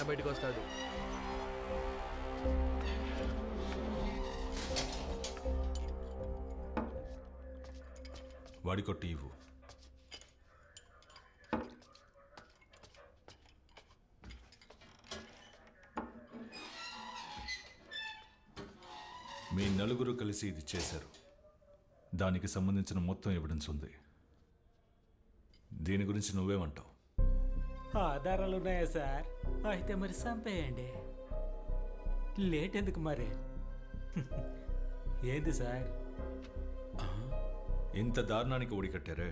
ఎలాగైనా బయటకు వస్తాడు. వాడి కొట్టి ఇవ్వు. మీ నలుగురు కలిసి ఇది చేశారు. దానికి సంబంధించిన మొత్తం ఎవిడెన్స్ ఉంది. దీని గురించి నువ్వేమంటావు? ఆధారాలు ఉన్నాయా సార్? అయితే మరి చంపేయండి. లేట్ ఎందుకు మరి? ఏంది సార్ ఇంత దారుణానికి ఒడికట్టారే?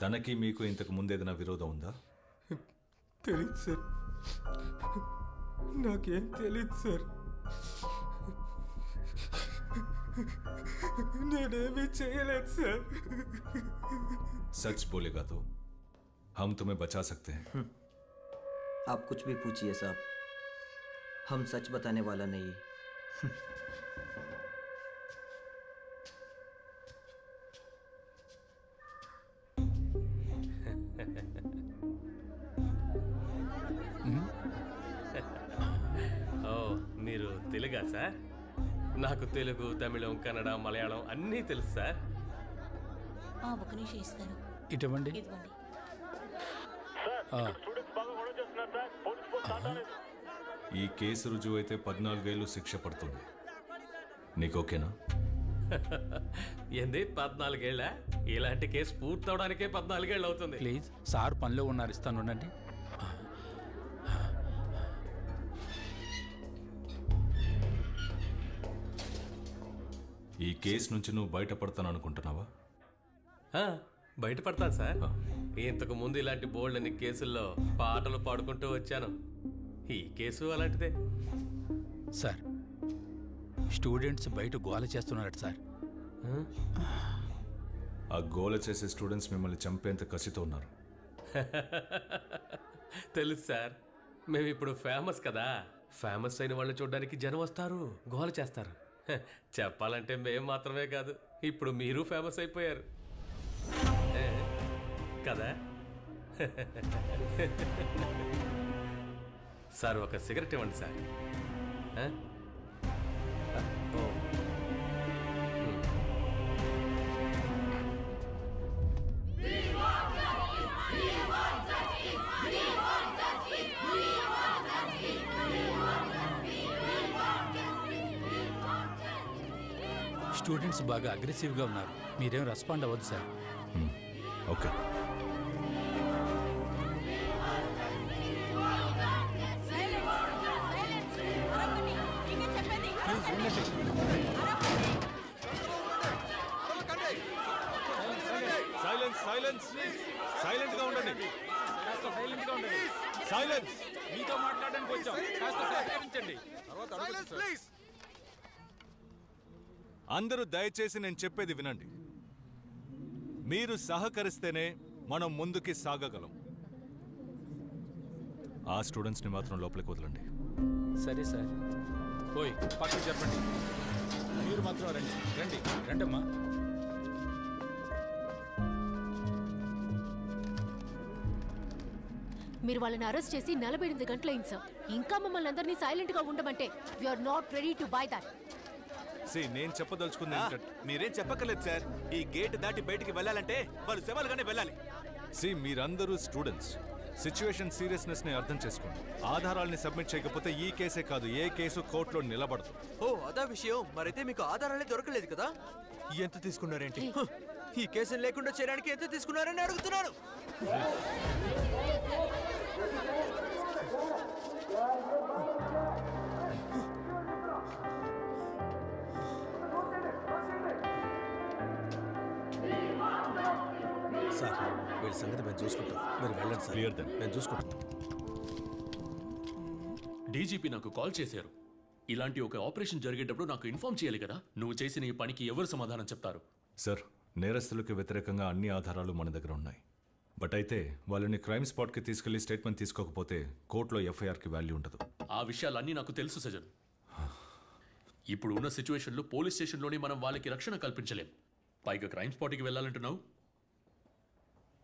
తనకి మీకు ఇంతకు ముందేదైనా విరోధం ఉందా? తెలీదు సార్, నాకేం తెలీదు సార్. నేనేమీ చేయలేదు సార్. सच बोलेगा तो हम तुम्हें बचा सकते हैं. आप कुछ भी पूछिए साहब, हम सच बताने वाला नहीं. ఓ మీరు తెలుగా సార్? నాకు తెలుగు, తమిళం, కన్నడ, మలయాళం అన్నీ తెలుసు సార్. ఒక నిమిషం ఇస్తాను. ఇటువంటి ఇదిగోండి. ఈ కేసు రుజువు అయితే 14 ఏళ్ళు శిక్ష పడుతుంది. నీకు ఓకేనా? ఏంది 14 ఏళ్ళ? ఇలాంటి కేసు పూర్తవడానికే 14 ఏళ్ళు అవుతుంది. ప్లీజ్ సార్ పనిలో ఉన్నారు, ఇస్తాను ఉండండి. ఈ కేసు నుంచి నువ్వు బయటపడతాను అనుకుంటున్నావా? బయటపడతాను సార్. ఇంతకు ముందు ఇలాంటి బోల్డని కేసుల్లో పాటలు పాడుకుంటూ వచ్చాను. ఈ కేసు అలాంటిదే. సార్ స్టూడెంట్స్ బయట గోల చేస్తున్నారట సార్. ఆ గోల చేసే స్టూడెంట్స్ మిమ్మల్ని చంపేంత కసితో ఉన్నారు. తెలుసు సార్, మేము ఇప్పుడు ఫేమస్ కదా. ఫేమస్ అయిన వాళ్ళని చూడడానికి జనం వస్తారు, గోల చేస్తారు. చెప్పాలంటే మేము మాత్రమే కాదు, ఇప్పుడు మీరు ఫేమస్ అయిపోయారు కదా. సార్ ఒక సిగరెట్ ఇవ్వండి సార్. స్టూడెంట్స్ బాగా అగ్రెసివ్గా ఉన్నారు, మీరేం రెస్పాండ్ అవ్వద్దు sir. Okay. Silence silence silent గా ఉండండి. సైలెన్స్. మీతో మాట్లాడడానికి వచ్చాం, కాస్త సహకరించండి. అందరూ దయచేసి నేను చెప్పేది వినండి. మీరు సహకరిస్తేనే మనం ముందుకి సాగగలం. ఆ స్టూడెంట్స్ని మాత్రం లోపలికి వదలండి. సరే సార్. ఓయ్ పక్కకు చెప్పండి. మీరు మాత్రం రండి రండి రండమ్మా. మీరు వాళ్ళని అరెస్ట్ చేసి 48 గంటలైంది సార్. ఇంకా మమ్మల్ని అందరినీ సైలెంట్ గా ఉండమంటే we are not ready to buy that. నేను చెప్పదలుచుకుంది మీరేం చెప్పక్కర్లేదు సార్. ఈ గేట్ దాటి బయటికి వెళ్ళాలంటే వాళ్ళు శవాలుగానే వెళ్ళాలి. మీరందరూ స్టూడెంట్స్, సిచ్యువేషన్ సీరియస్నెస్ ని అర్థం చేసుకోండి. ఆధారాలని సబ్మిట్ చేయకపోతే ఈ కేసే కాదు, ఏ కేసు కోర్టులో నిలబడదు. ఓ అదా విషయం. మరైతే మీకు ఆధారాలే దొరకలేదు కదా? ఎంత తీసుకున్నారేంటి? ఈ కేసులు లేకుండా చేయడానికి ఎంత తీసుకున్నారని అడుగుతున్నాను. సార్ వీళ్ళ సంగతి మేము చూసుకుంటాం, మీరు వెళ్ళండి సార్. Clear then. మేము చూసుకుంటాం. డీజీపీ నాకు కాల్ చేశారు. ఇలాంటి ఒక ఆపరేషన్ జరిగేటప్పుడు నాకు ఇన్ఫార్మ్ చేయాలి కదా. నువ్వు చేసిన ఈ పనికి ఎవరు సమాధానం చెప్తారు? సార్, నేరస్తులకు వ్యతిరేకంగా అన్ని ఆధారాలు మన దగ్గర ఉన్నాయి. బట్ అయితే వాళ్ళని క్రైమ్ స్పాట్కి తీసుకెళ్లి స్టేట్మెంట్ తీసుకోకపోతే కోర్టులో ఎఫ్ఐఆర్కి వాల్యూ ఉండదు. ఆ విషయాలన్నీ నాకు తెలుసు సజన్. ఇప్పుడు ఉన్న సిచ్యువేషన్లో పోలీస్ స్టేషన్లోనే మనం వాళ్ళకి రక్షణ కల్పించలేం. పైగా క్రైమ్ స్పాట్కి వెళ్ళాలంటున్నావు.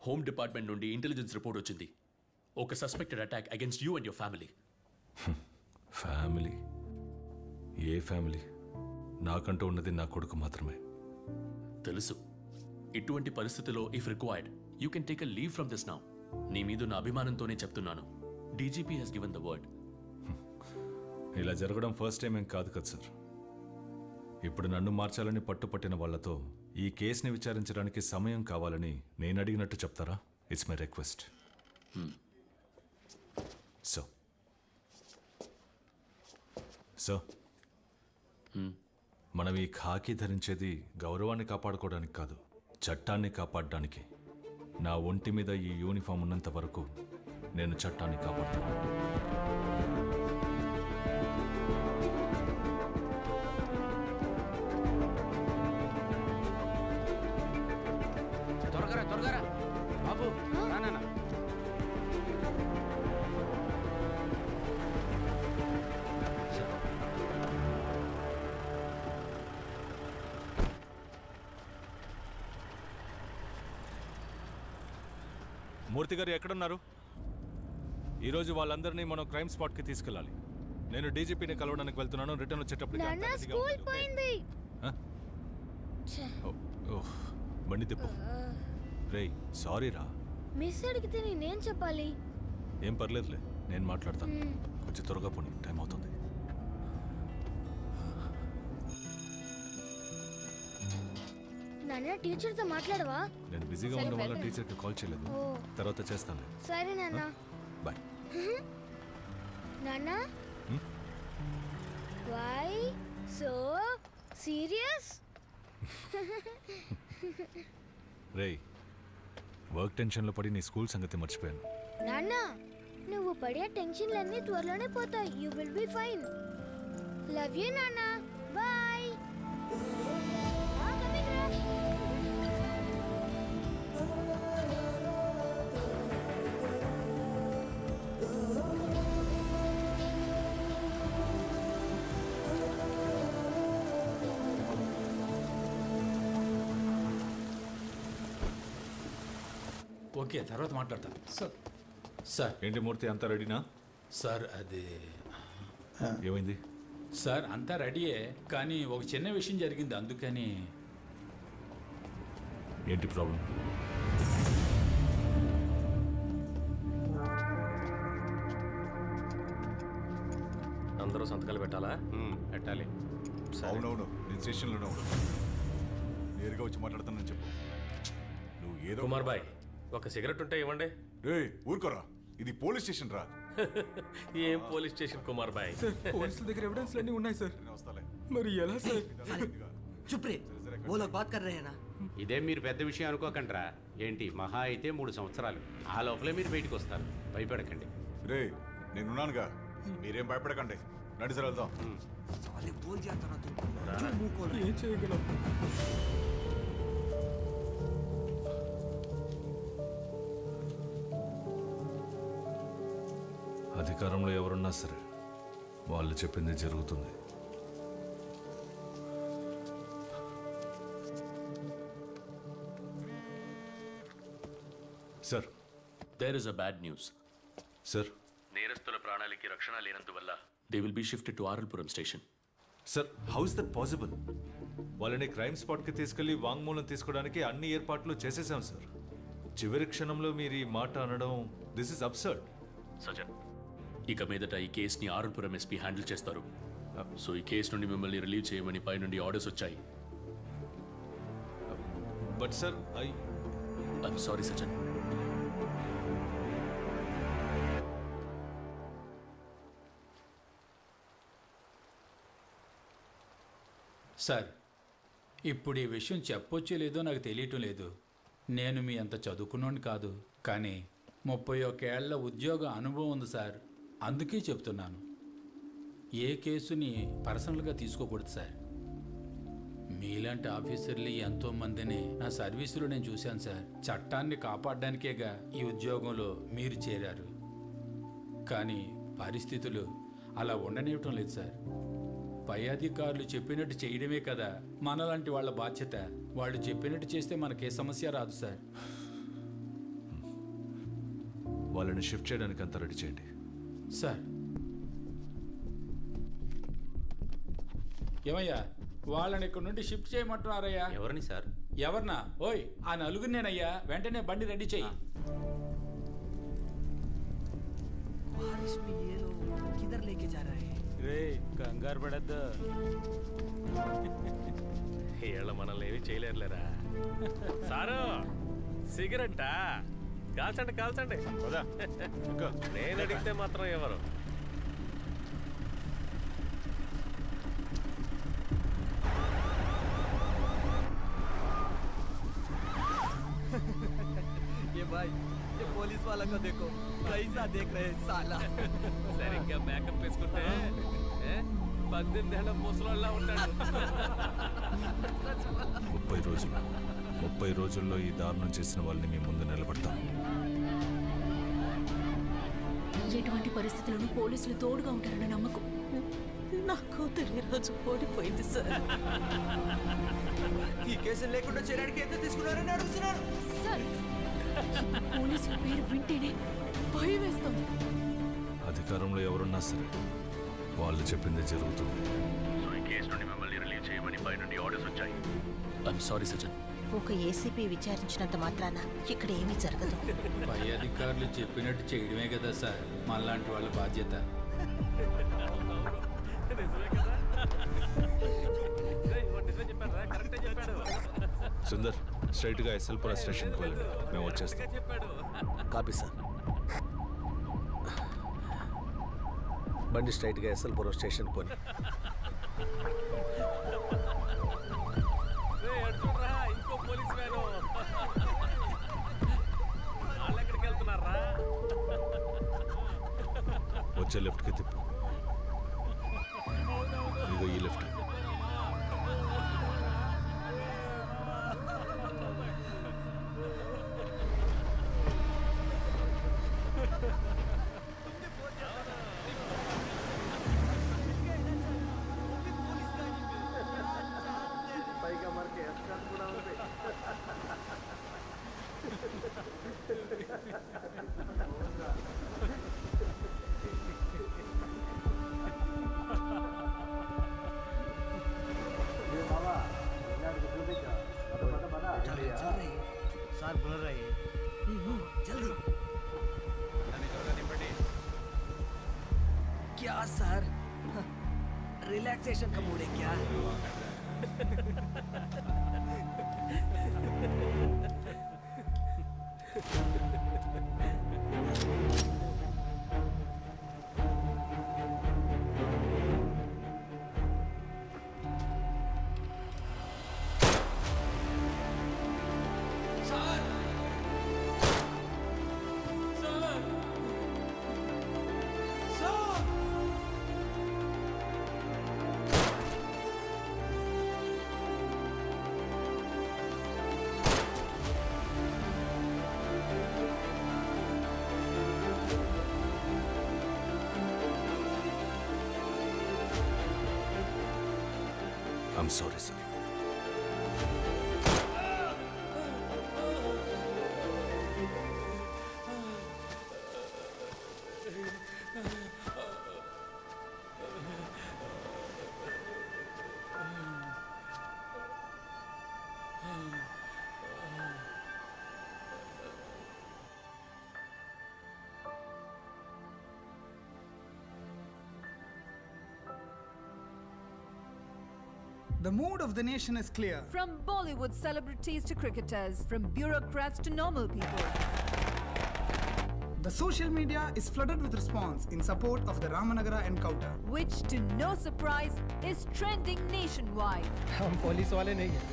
హోమ్ డిపార్ట్మెంట్ నుండి ఇంటెలిజెన్స్ రిపోర్ట్ వచ్చింది. ఒక suspected attack against you and your family. Family? ఏ ఫ్యామిలీ? నాకంటూ ఉన్నది నా కొడుకు మాత్రమే. తెలుసు. ఇటువంటి పరిస్థితిలో if required you can take a leave from this now. నీ మీదున్న అభిమానంతోనే చెప్తున్నాను. DGP has given the word. ఇలా జరగడం ఫస్ట్ టైం ఏం కాదు కదా సార్. ఇప్పుడు నన్ను మార్చాలని పట్టుపట్టిన వాళ్లతో ఈ కేసుని విచారించడానికి సమయం కావాలని నేను అడిగినట్టు చెప్తారా? It's my request. సో మనం ఈ ఖాకీ ధరించేది గౌరవాన్ని కాపాడుకోవడానికి కాదు, చట్టాన్ని కాపాడడానికి. నా ఒంటి మీద ఈ యూనిఫామ్ ఉన్నంత వరకు నేను చట్టాన్ని కాపాడుతాను. త్వరగా బాబు. మూర్తి గారు ఎక్కడున్నారు? ఈరోజు వాళ్ళందరినీ మనం క్రైమ్ స్పాట్కి తీసుకెళ్ళాలి. నేను డీజీపీని కలవడానికి వెళ్తున్నాను. రిటర్న్ వచ్చేటప్పుడు బండి తిప్పు. రేయ్ సారీ రా. మిస్ అడిగితే నేనేం చెప్పాలి? ఏం పర్లేదులే, నేను మాట్లాడతాను. కొంచెం త్వరగా పోనీ, టైం అవుతుంది. నాన్న టీచర్తో మాట్లాడవా? నేను బిజీగా ఉండడం వల్ల టీచర్కి కాల్ చేయలేదు. తర్వాత చేస్తాను. సరే నాన్న. బాయ్. నాన్న వై సో సీరియస్? రేయ్ వర్క్ టెన్షన్లో పడి నీ స్కూల్ సంగతి మర్చిపోయాను. నాన్న నువ్వు పడే టెన్షన్లన్నీ త్వరలోనే పోతాయి. You will be fine. Love you నాన్న. బాయ్. ఓకే, తర్వాత మాట్లాడతా. సార్ సార్ ఏంటి మూర్తి, అంతా రెడీనా? సార్ అది ఏమైంది? సార్ అంతా రెడీయే, కానీ ఒక చిన్న విషయం జరిగింది, అందుకని. ఏంటి ప్రాబ్లం? అందరూ సంతకాలు పెట్టాలా? పెట్టాలి. అవునవును, నేను స్టేషన్లోనే ఉన్నాను. నేరుగా వచ్చి మాట్లాడతానని చెప్పు. నువ్వు ఏదో. కుమార్ బాయ్, ఒక సిగరెట్ ఉంటే ఇవ్వండి. రే ఊరుకోరా, ఇది పోలీస్ స్టేషన్ రా. ఏం పోలీస్ స్టేషన్ కుమార్ బాయ్? పోలీసుల దగ్గర ఎవిడెన్స్ అన్నీ ఉన్నాయి సార్. మరి ఎలా సార్? चुप रे, वो लोग बात कर रहे हैं ना. ఇదే మీరు పెద్ద విషయం అనుకోకండిరా. ఏంటి మహా అయితే 3 సంవత్సరాలు. ఆ లోపలే మీరు బయటకు వస్తారు. భయపడకండి. రే నేనున్నానుగా, మీరేం భయపడకండి. రండి సార్ వెళ్దాం. ఏం చేయగలం? అధికారంలో ఎవరున్నా సరే వాళ్ళు చెప్పింది జరుగుతుంది. Sir, there is a bad news. Sir, నేరస్తుల ప్రాణాలకి రక్షణ లేనందువల్ల they will be shifted to RLPuram station. Sir, how is that possible? వాళ్ళని క్రైమ్ స్పాట్కి తీసుకెళ్లి వాంగ్మూలం తీసుకోవడానికి అన్ని ఏర్పాట్లు చేసేసాం సార్. చివరి క్షణంలో మీరు ఈ మాట అనడం, దిస్ ఇస్ అబ్సర్డ్. సజన్, ఇక మీదట ఈ కేసుని ఆర్ఎల్పురం ఎస్పీ హ్యాండిల్ చేస్తారు. సో ఈ కేసు నుండి మిమ్మల్ని రిలీవ్ చేయమని పై నుండి ఆర్డర్స్ వచ్చాయి. But sir, I'm sorry Sajan. Sir, ఇప్పుడు ఈ విషయం చెప్పొచ్చో లేదో నాకు తెలియటం లేదు. నేను మీ అంత చదువుకున్నోని కాదు, కానీ 31 ఏళ్ల ఉద్యోగ అనుభవం ఉంది సార్. అందుకే చెప్తున్నాను, ఏ కేసుని పర్సనల్గా తీసుకోకూడదు సార్. మీలాంటి ఆఫీసర్లు ఎంతోమందిని నా సర్వీసులో నేను చూశాను సార్. చట్టాన్ని కాపాడడానికేగా ఈ ఉద్యోగంలో మీరు చేరారు. కానీ పరిస్థితులు అలా ఉండనివ్వటం లేదు సార్. పై అధికారులు చెప్పినట్టు చేయడమే కదా మనలాంటి వాళ్ళ బాధ్యత. వాళ్ళు చెప్పినట్టు చేస్తే మనకే సమస్య రాదు సార్. వాళ్ళని షిఫ్ట్ చేయడానికి అంతా రెడీ చేయండి. సార్, ఏమయ్యా వాళ్ళని ఇక్కడ నుండి షిఫ్ట్ చేయమంటున్నారయ్యా. ఎవరిని సార్? ఎవరినా? ఓయ్ ఆ నలుగురినేనయ్యా, వెంటనే బండి రెడీ చెయ్యి. కంగారు పడద్దు, వీళ్ళ మనల్ని ఏమి చేయలేరులేరా. సారు సిగరెట్టా? కాల్చండి కాల్చండి. నేను అడిగితే మాత్రం ఎవరు? ये भाई, ये पुलिस वाला को देखो कैसा देख रहे हैं साला. సరిగ్గా మేకప్ వేసుకుంటే 18 ఏళ్ల ముసలోళ్ళ ఉంటాడు. 30 రోజుల్లో ఈ దారుణం చేసిన వాళ్ళని మీ ముందు నిలబడతాను. ఎటువంటి పరిస్థితులను పోలీసులు తోడుగా ఉంటారన్న నమ్మకం. నా కూతురు ఈ రోజు ఓడిపోయింది సార్. ఈ కేసులు లేకుండా చేయడానికి ఎంత తీసుకున్నారని అడుగుతున్నాను సార్. పోలీసుల పేరు వింటేనే భయం వేస్తుంది. అధికారంలో ఎవరున్నా సరే వాళ్ళు చెప్పిందే జరుగుతుంది. సో ఈ కేసు నుండి మిమ్మల్ని రిలీవ్ చేయమని పై నుండి ఆర్డర్స్ వచ్చాయి. I'm sorry Sajjan. ఒక ఏసీపీ విచారించినంత మాత్రాన ఇక్కడ ఏమీ జరగదు. పై అధికారులు చెప్పినట్టు చేయడమే కదా సార్ మనలాంటి వాళ్ళ బాధ్యత. సుందర్, స్ట్రైట్ గా ఎస్ఎల్పుర స్టేషన్కి వెళ్ళండి, మేము వచ్చేస్తాం. Copy sir. బండి స్ట్రైట్ గా ఎస్ఎల్పురం స్టేషన్ పోని. ఇంకో పోలీస్ వ్యాను. వాళ్ళు ఎక్కడికి వెళ్తున్నారా? వచ్చే లెఫ్ట్కి తిప్పు. ఇదిగో ఈ లెఫ్ట్. सर बोल रहे हैं जल्दी. क्या सर, रिलैक्सेशन का मूड है क्या? I'm sorry, sir. The mood of the nation is clear. From Bollywood celebrities to cricketers, from bureaucrats to normal people. The social media is flooded with response in support of the Ramanagara encounter. Which, to no surprise, is trending nationwide. हम police वाले नहीं हैं.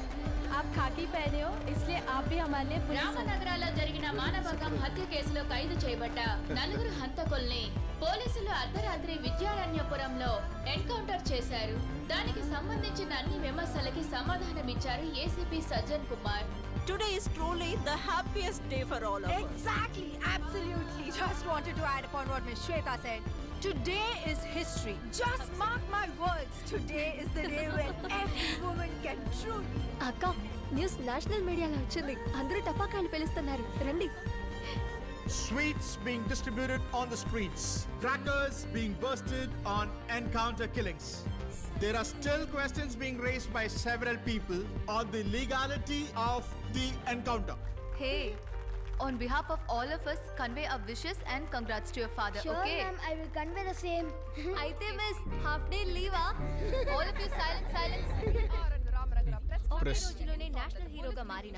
आप खाकी पहने हो, इसलिए आप भी हमारे लिए पुलिस. రామనగరాలో జరిగిన మానభంగం హత్య కేసులో ఖైదు చేయబడ్డ నలుగురు హంతకుల్ని పోలీసులు అర్ధరాత్రి విద్యారణ్యపురంలో ఎన్కౌంటర్ చేశారు. దానికి సంబంధించిన అన్ని విమర్శలకి సమాధానమిచ్చారు ACP Sajjan Kumar. Today is truly the happiest day for all of us. Exactly, absolutely. Just wanted to add upon what Ms. Shweta said. Today is history. Just mark my words. Today is the day when every woman can truly. అక్క, news national మీడియాలో వచ్చింది. అందరూ టపాకాయలు పేలుస్తున్నారు, రండి. Sweets being distributed on the streets. Crackers being bursted on encounter killings. There are still questions being raised by several people on the legality of the encounter. Hey, on behalf of all of us, convey our wishes and congrats to your father, Sure, okay? ma'am, I will convey the same. Aithe miss, half day leave all of you silence. ఒకే రోజులోనే national హీరోగా మారిన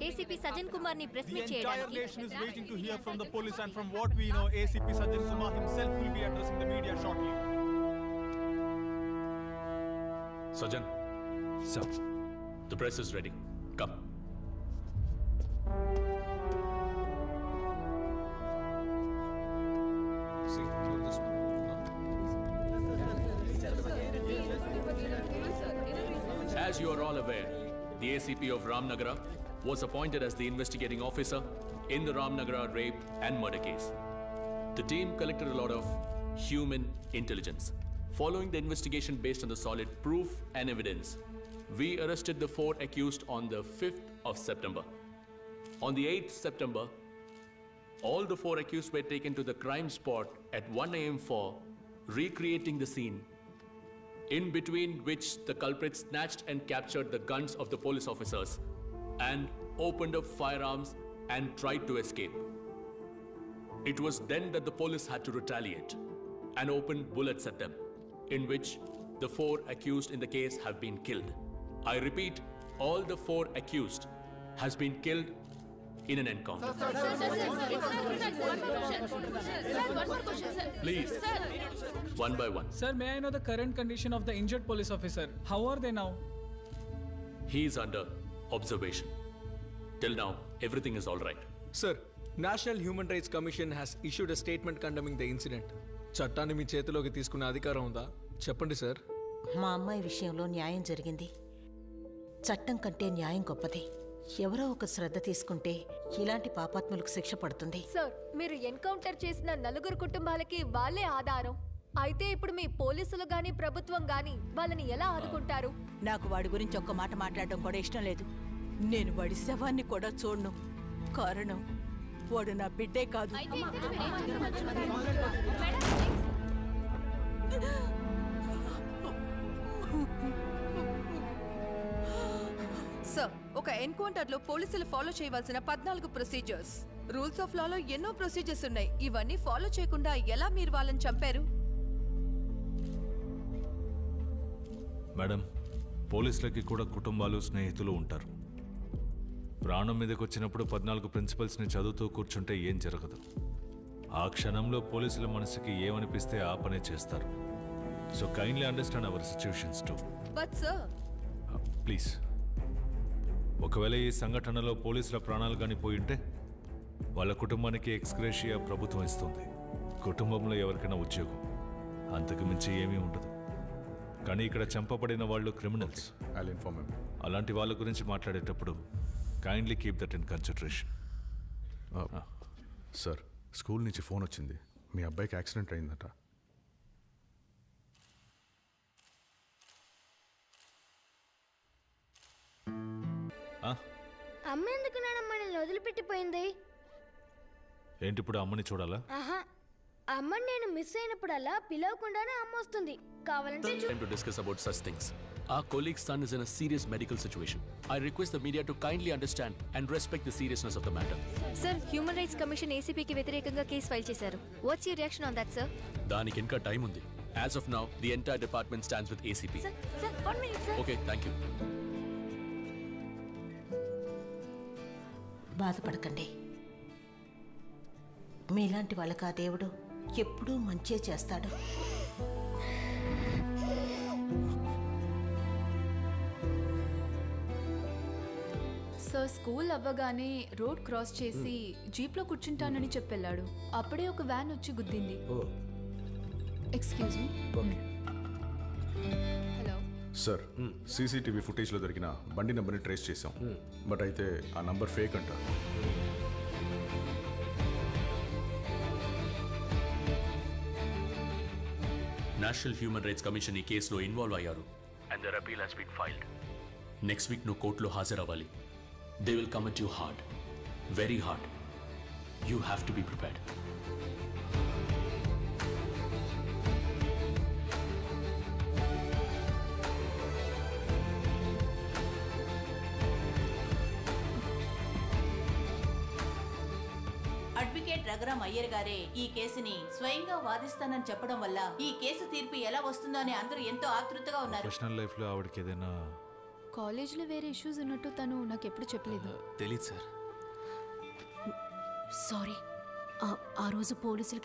ACP సజన్ కుమార్ ని press meet The entire చేయడానికి nation is waiting to hear from the police, and from what we know, ACP Sajan Kumar himself will be addressing the media shortly. Sajan. Sir. The press is ready. Come. As you are all aware, the ACP of Ramnagara was appointed as the investigating officer in the Ramnagara rape and murder case. The team collected a lot of human intelligence. Following the investigation based on the solid proof and evidence, we arrested the 4 accused on the 5th of September. On the 8th September, all the 4 accused were taken to the crime spot at 1 a.m. for recreating the scene, in between which the culprits snatched and captured the guns of the police officers and opened up firearms and tried to escape. It was then that the police had to retaliate and open bullets at them, in which the 4 accused in the case have been killed. I repeat, all the 4 accused has been killed in an encounter. Please, one by one. Sir, may I know the current condition of the injured police officer? How are they now? He is under observation. Till now, everything is all right. Sir, National Human Rights Commission has issued a statement condemning the incident. చట్టాన్ని మీ చేతిలోకి తీసుకునే అధికారం ఉందా? చెప్పండి sir. మా అమ్మాయి విషయంలో న్యాయం జరిగింది. చట్టం కంటే న్యాయం గొప్పది. ఎవరో ఒక శ్రద్ధ తీసుకుంటే ఇలాంటి పాపాత్ములకు శిక్ష పడుతుంది. సార్, మీరు ఎన్కౌంటర్ చేసిన 4 కుటుంబాలకి వాళ్ళే ఆధారం. అయితే ఇప్పుడు మీ పోలీసులు గాని ప్రభుత్వం గాని వాళ్ళని ఎలా ఆదుకుంటారు? నాకు వాడి గురించి ఒక్క మాట మాట్లాడడం కూడా ఇష్టం లేదు. నేను వాడి శవాన్ని కూడా చూడను. కారణం వాడు నా బిడ్డే కాదు. సార్, ఒక ఎన్కౌంటర్ లో పోలీసులు ఫాలో చేయవలసిన 14 ప్రొసీజర్స్, రూల్స్ ఆఫ్ లాలో ఎన్నో ప్రొసీజర్స్ ఉన్నాయి. ఇవన్నీ ఫాలో చేయకుండా ఎలా మీరు వాళ్ళని చంపారు? మేడం, పోలీసులకి కూడా కుటుంబాలు, స్నేహితులు ఉంటారు. ప్రాణం మీదకి వచ్చినప్పుడు 14 ప్రిన్సిపల్స్ని చదువుతూ కూర్చుంటే ఏం జరగదు. ఆ క్షణంలో పోలీసుల మనసుకి ఏమనిపిస్తే ఆ పనే చేస్తారు. So kindly understand our situations to. But sir, please, ఒకవేళ ఈ సంఘటనలో పోలీసుల ప్రాణాలు కానీ పోయింటే వాళ్ళ కుటుంబానికి ఎక్స్గ్రేషియా ప్రభుత్వం ఇస్తుంది. కుటుంబంలో ఎవరికైనా ఉద్యోగం, అంతకు మించి ఏమీ ఉండదు. కానీ ఇక్కడ చంపబడిన వాళ్ళు క్రిమినల్స్. అలాంటి వాళ్ళ గురించి మాట్లాడేటప్పుడు kindly keep that in consideration. Sir, school నుంచి ఫోన్ వచ్చింది. మీ అబ్బాయికి యాక్సిడెంట్ అయిందట. అమ్మ ఎందుకు నానమ్మని వదిలిపెట్టిపోయింది? ఏంటి ఇప్పుడు అమ్మని చూడాలా? ఆహా, అమ్మని నేను మిస్ అయినప్పుడల్లా పిలవకుండానే అమ్మ వస్తుంది. కావాలంటే Time to discuss about such things. Our colleague's son is in a serious medical situation. I request the media to kindly understand and respect the seriousness of the matter. Sir, human rights commission ఏసీపీకి వ్యతిరేకంగా case file చేశారు. What's your reaction on that sir? దానికి ఇంకా time ఉంది. As of now, the entire department stands with ACP. Sir, 1 minute sir. Okay, thank you. బాధపడకండి. మీలాంటి వాళ్ళకి ఆ దేవుడు ఎప్పుడూ మంచే చేస్తాడు. సార్, స్కూల్ అవ్వగానే రోడ్ క్రాస్ చేసి జీప్లో కూర్చుంటానని చెప్పెళ్ళాడు. అప్పుడే ఒక వ్యాన్ వచ్చి గుద్దింది. Excuse me. Hello sir, CCTV ఫుటేజ్లో దొరికిన బండి నెంబర్ని ట్రేస్ చేసాం. బట్ అయితే ఆ నంబర్ ఫేక్ అంట. నేషనల్ హ్యూమన్ రైట్స్ కమిషన్ ఈ కేసులో ఇన్వాల్వ్ అయ్యారు. And their appeal has been filed. Next week నువ్వు కోర్టులో హాజరవ్వాలి. They will come at you hard, very hard. You have to be prepared. Advocate Raghuram Iyer గారే ఈ కేసుని స్వయంగా వాదిస్తానని చెప్పడం వల్ల ఈ కేసు తీర్పు ఎలా వస్తుందో అని అందరూ ఎంతో ఆతృతగా ఉన్నారు. ప్రొఫెషనల్ లైఫ్లో ఆవిడకి ఏదైనా కాలేజ్లో వేరే ఇష్యూస్ ఉన్నట్టు తను నాకు ఎప్పుడు చెప్పలేదు. తెలీదు సార్. సారీ, ఆ రోజు పోలీసులకి